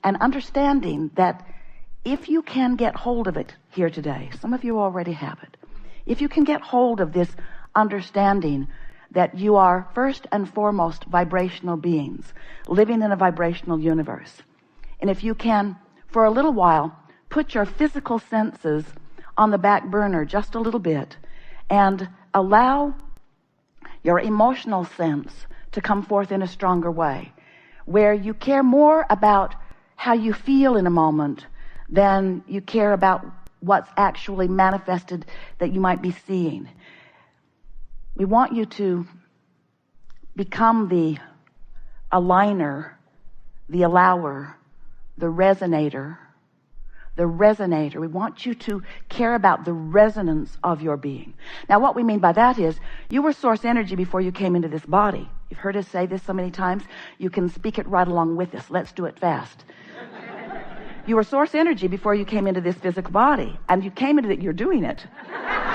and understanding that if you can get hold of it here today, some of you already have it. If you can get hold of this understanding that you are first and foremost vibrational beings living in a vibrational universe, and if you can, for a little while, put your physical senses on the back burner just a little bit and allow your emotional sense to come forth in a stronger way, where you care more about how you feel in a moment than you care about what's actually manifested that you might be seeing. We want you to become the aligner, the allower, the resonator. We want you to care about the resonance of your being. Now, what we mean by that is you were source energy before you came into this body. You've heard us say this so many times. You can speak it right along with us. Let's do it fast. You were source energy before you came into this physical body, and you came into it. You're doing it.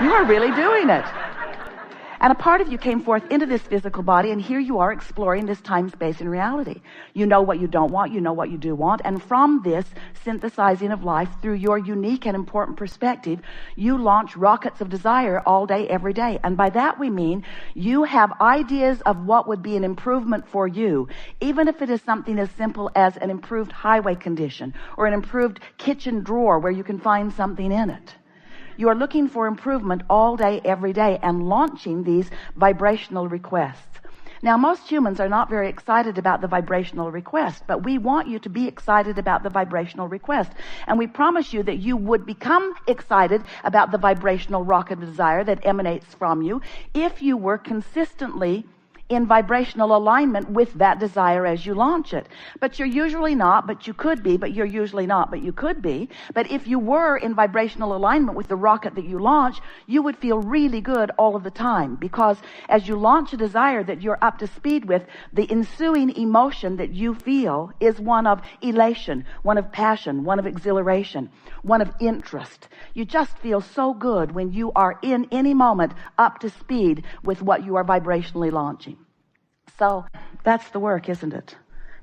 You are really doing it. And a part of you came forth into this physical body, and here you are exploring this time, space, and reality. You know what you don't want, you know what you do want, and from this synthesizing of life through your unique and important perspective, you launch rockets of desire all day, every day. And by that we mean you have ideas of what would be an improvement for you, even if it is something as simple as an improved highway condition or an improved kitchen drawer where you can find something in it. You are looking for improvement all day, every day, and launching these vibrational requests. Now, most humans are not very excited about the vibrational request, but we want you to be excited about the vibrational request. And we promise you that you would become excited about the vibrational rocket of desire that emanates from you if you were consistently in vibrational alignment with that desire as you launch it. But you're usually not, but you could be, but you're usually not, but you could be. But if you were in vibrational alignment with the rocket that you launch, you would feel really good all of the time, because as you launch a desire that you're up to speed with, the ensuing emotion that you feel is one of elation, one of passion, one of exhilaration, one of interest. You just feel so good when you are in any moment up to speed with what you are vibrationally launching. So that's the work, isn't it?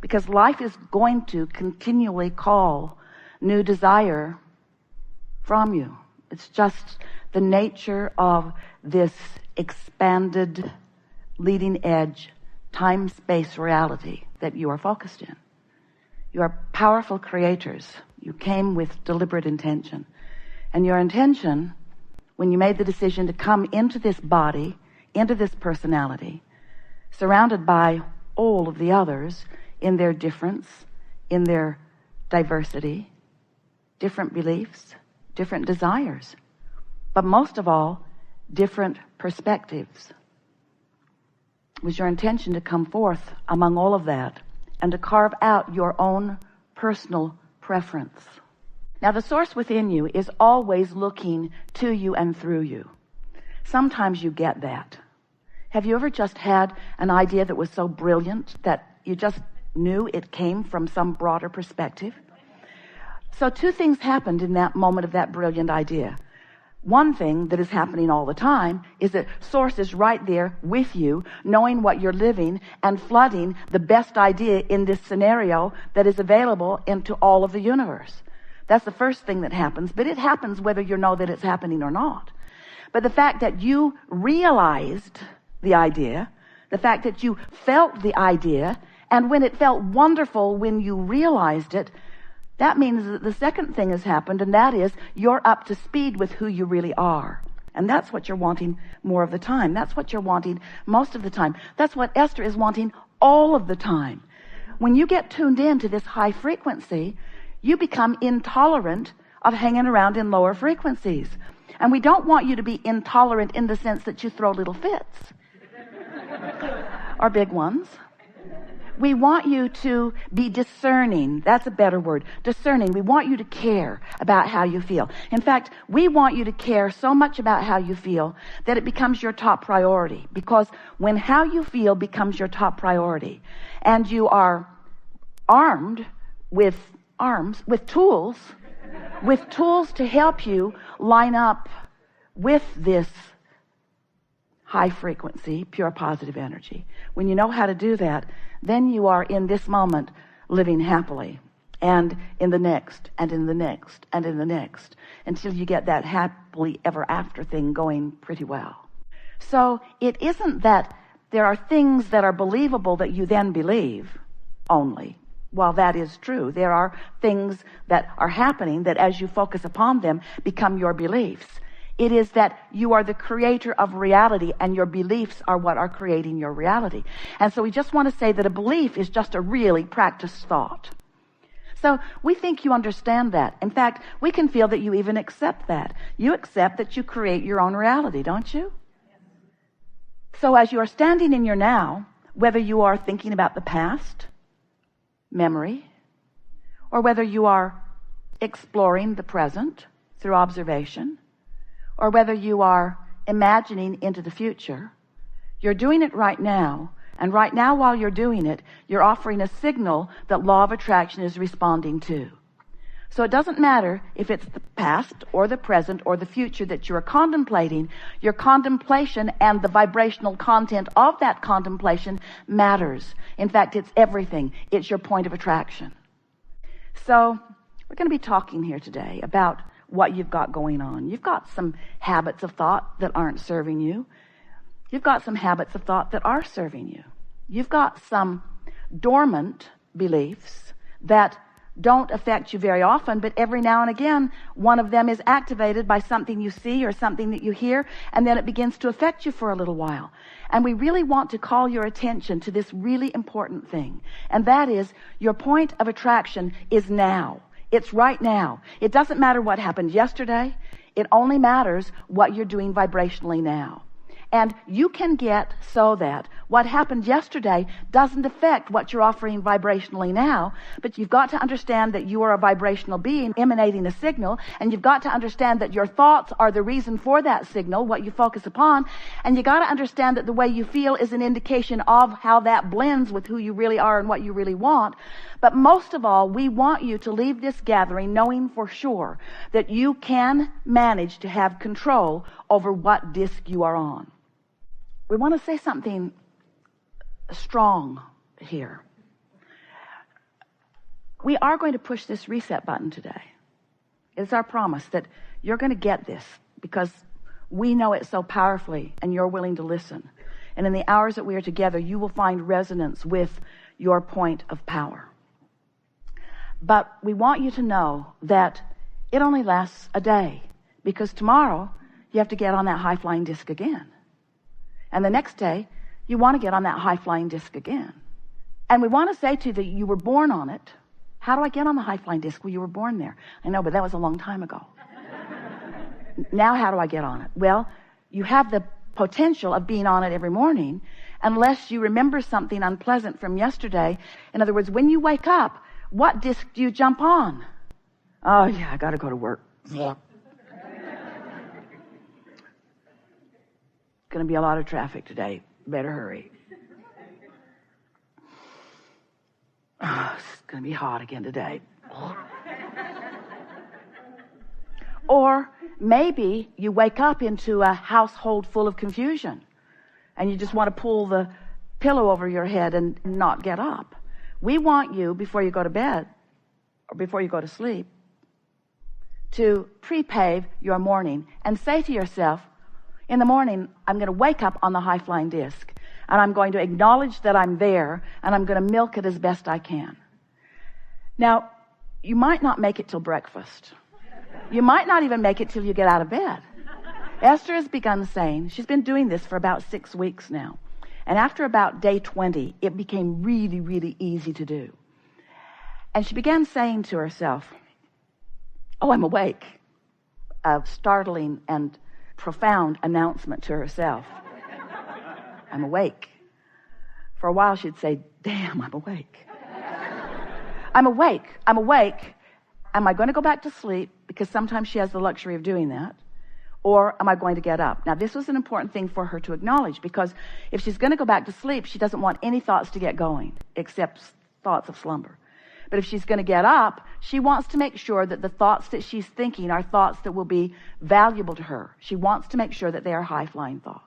Because life is going to continually call new desire from you. It's just the nature of this expanded, leading edge, time-space reality that you are focused in. You are powerful creators. You came with deliberate intention. And your intention, when you made the decision to come into this body, into this personality, surrounded by all of the others in their difference, in their diversity, different beliefs, different desires, but most of all, different perspectives. It was your intention to come forth among all of that and to carve out your own personal preference. Now, the source within you is always looking to you and through you. Sometimes you get that. Have you ever just had an idea that was so brilliant that you just knew it came from some broader perspective? So two things happened in that moment of that brilliant idea. One thing that is happening all the time is that Source is right there with you, knowing what you're living and flooding the best idea in this scenario that is available into all of the universe. That's the first thing that happens, but it happens whether you know that it's happening or not. But the fact that you realized the idea, the fact that you felt the idea, and when it felt wonderful when you realized it, that means that the second thing has happened, and that is you're up to speed with who you really are. And that's what you're wanting more of the time. That's what you're wanting most of the time. That's what Esther is wanting all of the time. When you get tuned in to this high frequency, you become intolerant of hanging around in lower frequencies. And we don't want you to be intolerant in the sense that you throw little fits. Or big ones. We want you to be discerning. That's a better word. Discerning. We want you to care about how you feel. In fact, we want you to care so much about how you feel that it becomes your top priority. Because when how you feel becomes your top priority, and you are armed with tools to help you line up with this high frequency, pure positive energy. When you know how to do that, then you are in this moment living happily. and in the next, and in the next, and in the next, until you get that happily ever after thing going pretty well. So it isn't that there are things that are believable that you then believe only. While that is true, there are things that are happening that as you focus upon them become your beliefs. It is that you are the creator of reality, and your beliefs are what are creating your reality. And so we just want to say that a belief is just a really practiced thought. So we think you understand that. In fact, we can feel that you even accept that. You accept that you create your own reality, don't you? So as you are standing in your now, whether you are thinking about the past, memory, or whether you are exploring the present through observation, or whether you are imagining into the future, you're doing it right now. And right now, while you're doing it, you're offering a signal that law of attraction is responding to. So it doesn't matter if it's the past or the present or the future that you are contemplating. Your contemplation and the vibrational content of that contemplation matters. In fact, it's everything. It's your point of attraction. So we're going to be talking here today about what you've got going on. You've got some habits of thought that aren't serving you. You've got some habits of thought that are serving you. You've got some dormant beliefs that don't affect you very often, but every now and again, one of them is activated by something you see or something that you hear, and then it begins to affect you for a little while. And we really want to call your attention to this really important thing, and that is your point of attraction is now. It's right now. It doesn't matter what happened yesterday. It only matters what you're doing vibrationally now. And you can get so that what happened yesterday doesn't affect what you're offering vibrationally now, but you've got to understand that you are a vibrational being emanating a signal, and you've got to understand that your thoughts are the reason for that signal, what you focus upon, and you got to understand that the way you feel is an indication of how that blends with who you really are and what you really want. But most of all, we want you to leave this gathering knowing for sure that you can manage to have control over what disc you are on. We want to say something strong here. We are going to push this reset button today. It's our promise that you're going to get this because we know it so powerfully and you're willing to listen. And in the hours that we are together, you will find resonance with your point of power. But we want you to know that it only lasts a day, because tomorrow you have to get on that high-flying disc again. And the next day, you want to get on that high-flying disc again. And we want to say to you that you were born on it. How do I get on the high-flying disc? Well, you were born there. I know, but that was a long time ago. Now how do I get on it? Well, you have the potential of being on it every morning unless you remember something unpleasant from yesterday. In other words, when you wake up, what disc do you jump on? Oh, yeah, I got to go to work. Yeah. Going to be a lot of traffic today. Better hurry. Oh, it's going to be hot again today. Or maybe you wake up into a household full of confusion and you just want to pull the pillow over your head and not get up. We want you, before you go to bed or before you go to sleep, to pre-pave your morning and say to yourself, in the morning, I'm going to wake up on the high-flying disc, and I'm going to acknowledge that I'm there, and I'm going to milk it as best I can. Now, you might not make it till breakfast. You might not even make it till you get out of bed. Esther has begun saying, she's been doing this for about 6 weeks now, and after about day 20, it became really, really easy to do. And she began saying to herself, oh, I'm awake. A startling and profound announcement to herself. I'm awake. For a while she'd say, damn, I'm awake. I'm awake. I'm awake. Am I going to go back to sleep? Because sometimes she has the luxury of doing that. Or am I going to get up? Now, this was an important thing for her to acknowledge, because if she's going to go back to sleep, she doesn't want any thoughts to get going except thoughts of slumber. But if she's going to get up, she wants to make sure that the thoughts that she's thinking are thoughts that will be valuable to her. She wants to make sure that they are high-flying thoughts.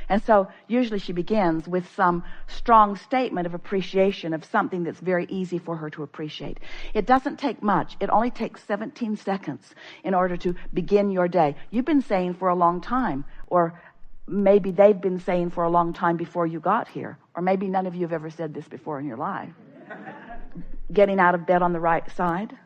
And so usually she begins with some strong statement of appreciation of something that's very easy for her to appreciate. It doesn't take much. It only takes 17 seconds in order to begin your day. You've been saying for a long time, or maybe they've been saying for a long time before you got here, or maybe none of you have ever said this before in your life. Getting out of bed on the right side,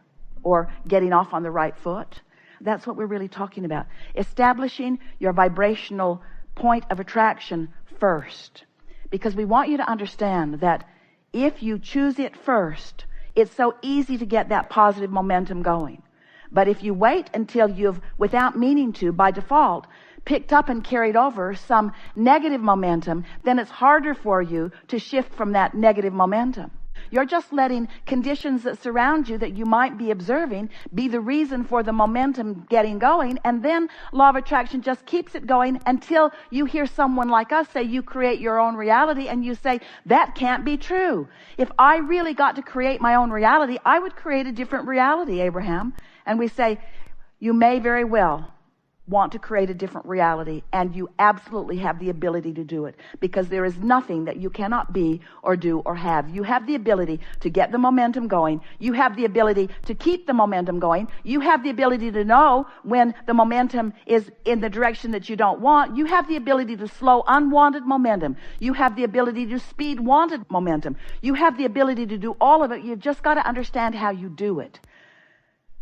or getting off on the right foot. That's what we're really talking about. Establishing your vibrational point of attraction first. Because we want you to understand that if you choose it first, it's so easy to get that positive momentum going. But if you wait until you've, without meaning to, by default, picked up and carried over some negative momentum, then it's harder for you to shift from that negative momentum. You're just letting conditions that surround you that you might be observing be the reason for the momentum getting going, and then law of attraction just keeps it going until you hear someone like us say you create your own reality, and you say, that can't be true. If I really got to create my own reality, I would create a different reality, Abraham. And we say, you may very well want to create a different reality, and you absolutely have the ability to do it, because there is nothing that you cannot be or do or have. You have the ability to get the momentum going. You have the ability to keep the momentum going. You have the ability to know when the momentum is in the direction that you don't want. You have the ability to slow unwanted momentum. You have the ability to speed wanted momentum. You have the ability to do all of it. You've just got to understand how you do it.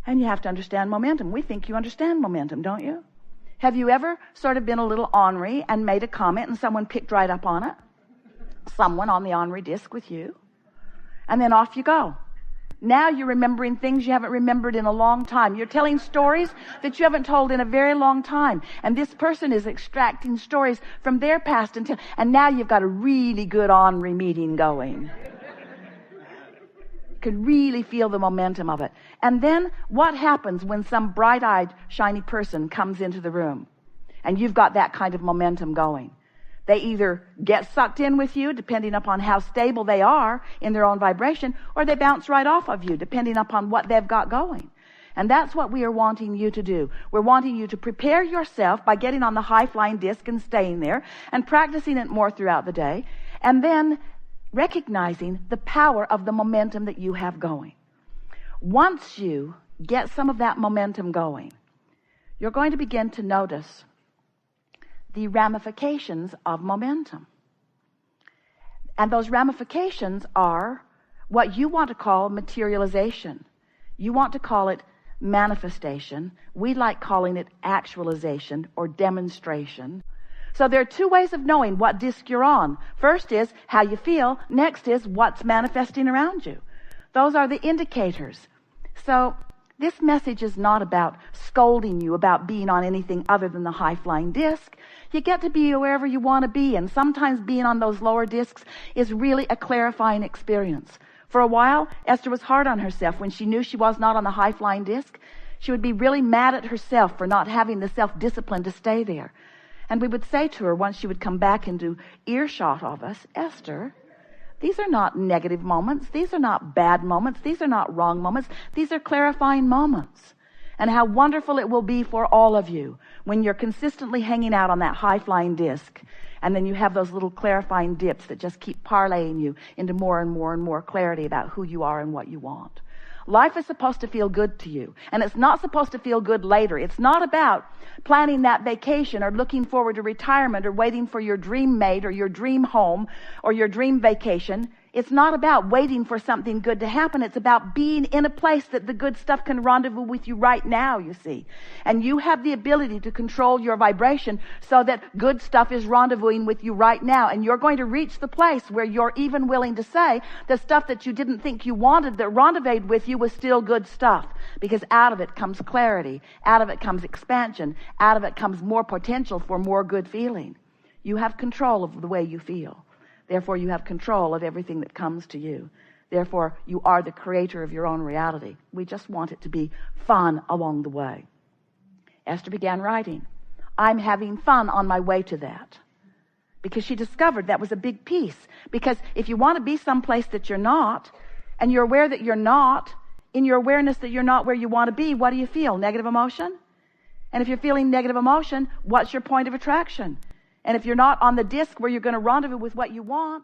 And you have to understand momentum. We think you understand momentum, don't you? Have you ever sort of been a little ornery and made a comment and someone picked right up on it? Someone on the ornery disc with you. And then off you go. Now you're remembering things you haven't remembered in a long time. You're telling stories that you haven't told in a very long time. And this person is extracting stories from their past and now you've got a really good ornery meeting going. Could really feel the momentum of it. And then what happens when some bright-eyed, shiny person comes into the room and you've got that kind of momentum going? They either get sucked in with you, depending upon how stable they are in their own vibration, or they bounce right off of you, depending upon what they've got going. And that's what we are wanting you to do. We're wanting you to prepare yourself by getting on the high-flying disc and staying there and practicing it more throughout the day, and then recognizing the power of the momentum that you have going. Once you get some of that momentum going, you're going to begin to notice the ramifications of momentum. And those ramifications are what you want to call materialization. You want to call it manifestation. We like calling it actualization or demonstration. So there are two ways of knowing what disc you're on. First is how you feel. Next is what's manifesting around you. Those are the indicators. So this message is not about scolding you about being on anything other than the high-flying disc. You get to be wherever you want to be, and sometimes being on those lower discs is really a clarifying experience. For a while, Esther was hard on herself when she knew she was not on the high-flying disc. She would be really mad at herself for not having the self-discipline to stay there. And we would say to her once she would come back into earshot of us, Esther, these are not negative moments. These are not bad moments. These are not wrong moments. These are clarifying moments. And how wonderful it will be for all of you when you're consistently hanging out on that high-flying disc. And then you have those little clarifying dips that just keep parlaying you into more and more and more clarity about who you are and what you want. Life is supposed to feel good to you, and it's not supposed to feel good later. It's not about planning that vacation or looking forward to retirement or waiting for your dream mate or your dream home or your dream vacation. It's not about waiting for something good to happen. It's about being in a place that the good stuff can rendezvous with you right now, you see. And you have the ability to control your vibration so that good stuff is rendezvousing with you right now. And you're going to reach the place where you're even willing to say the stuff that you didn't think you wanted that rendezvoused with you was still good stuff. Because out of it comes clarity. Out of it comes expansion. Out of it comes more potential for more good feeling. You have control of the way you feel. Therefore, you have control of everything that comes to you. Therefore, you are the creator of your own reality. We just want it to be fun along the way. Esther began writing, I'm having fun on my way to that. Because she discovered that was a big piece. Because if you want to be someplace that you're not, and you're aware that you're not, in your awareness that you're not where you want to be, what do you feel? Negative emotion? And if you're feeling negative emotion, what's your point of attraction? And if you're not on the disc where you're going to rendezvous with what you want,